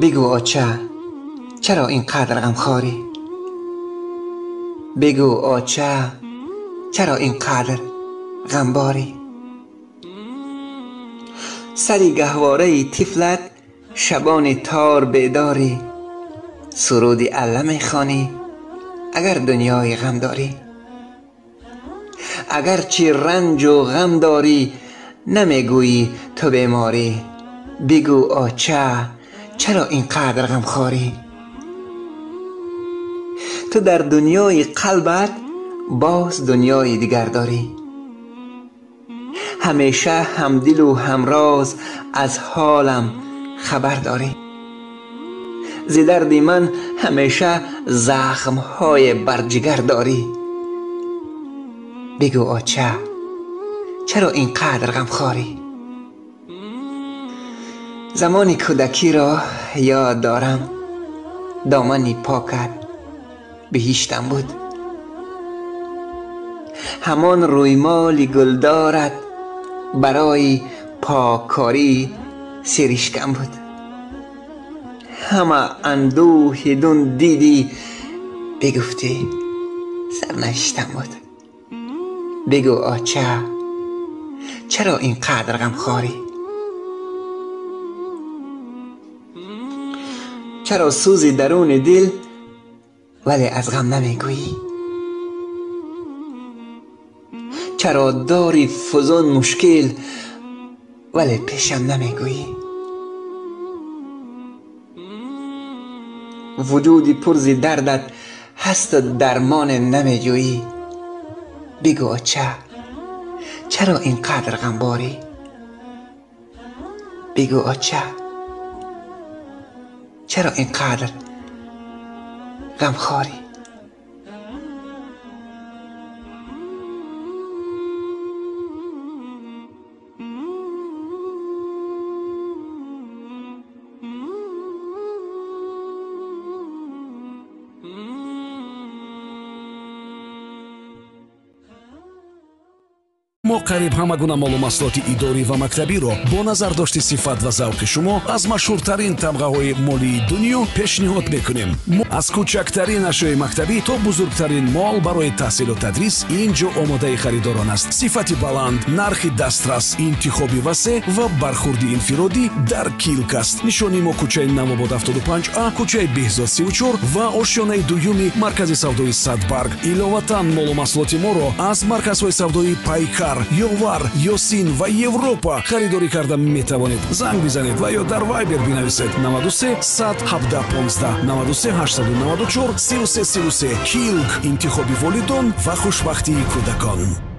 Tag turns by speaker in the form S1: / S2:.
S1: بگو آچه چرا اینقدر غمخواری؟ بگو آچه چرا اینقدر غمباری؟ سری گهواره طفلت شبان تار بیداری، سرودی علم خوانی اگر دنیای غم داری. اگر چی رنج و غم داری نمیگویی تو بیماری. بگو آچه چرا اینقدر غمخواری؟ تو در دنیای قلبت باز دنیای دیگر داری، همیشه همدل و همراز از حالم خبر داری. ز درد من همیشه زخمهای بر جگر داری. بگو آچه چرا اینقدر غمخواری؟ زمانی کودکی را یاد دارم، دامنی پاکت بهشتم بود، همان رویمال گلدارت برای پاککاری سرشکم بود. همه اندوه دون دیدی بگفتی سرنوشتم بود. بگو آچه چرا اینقدر غمخواری؟ چرا سوزی درون دل ولی از غم نمیگویی؟ چرا داری فزون مشکل ولی پیشم نمیگویی؟ وجودی پر ز دردت هست و درمان نمیجویی. بگو آچه چرا اینقدر غمباری؟ بگو آچه چرا اینقدر غمخواری؟
S2: мо қариб ҳама гуна маълумоти идорӣ ва мактабиро бо назардошти сифат ва завқи шумо аз машҳуртарин тамғаҳои молии дунё пешниҳод мекунем. аз кӯчактарин ашёи мактабӣ то бузургтарин мол барои таҳсилу тадрис ин ҷо омодаи харидорон аст. сифати баланд, нархи дастрас, интихоби васеъ ва бархурди инфиродӣ дар Килк аст. нишони мо кӯчаи Навобод 75А, кӯчаи Беҳзод 34 ва ошёнаи дуюми маркази савдои Садбарг. иловатан маълумоти моро аз марказҳои савдои Пайкар, Ёвар, Ёсин ва Европа харидорӣ карда метавонед. занг бизанед ва ё дар Вайбер бинависед 93 117 15 93 894 33 33. Килк, интихоби волидон ва хушбахтии кӯдакон.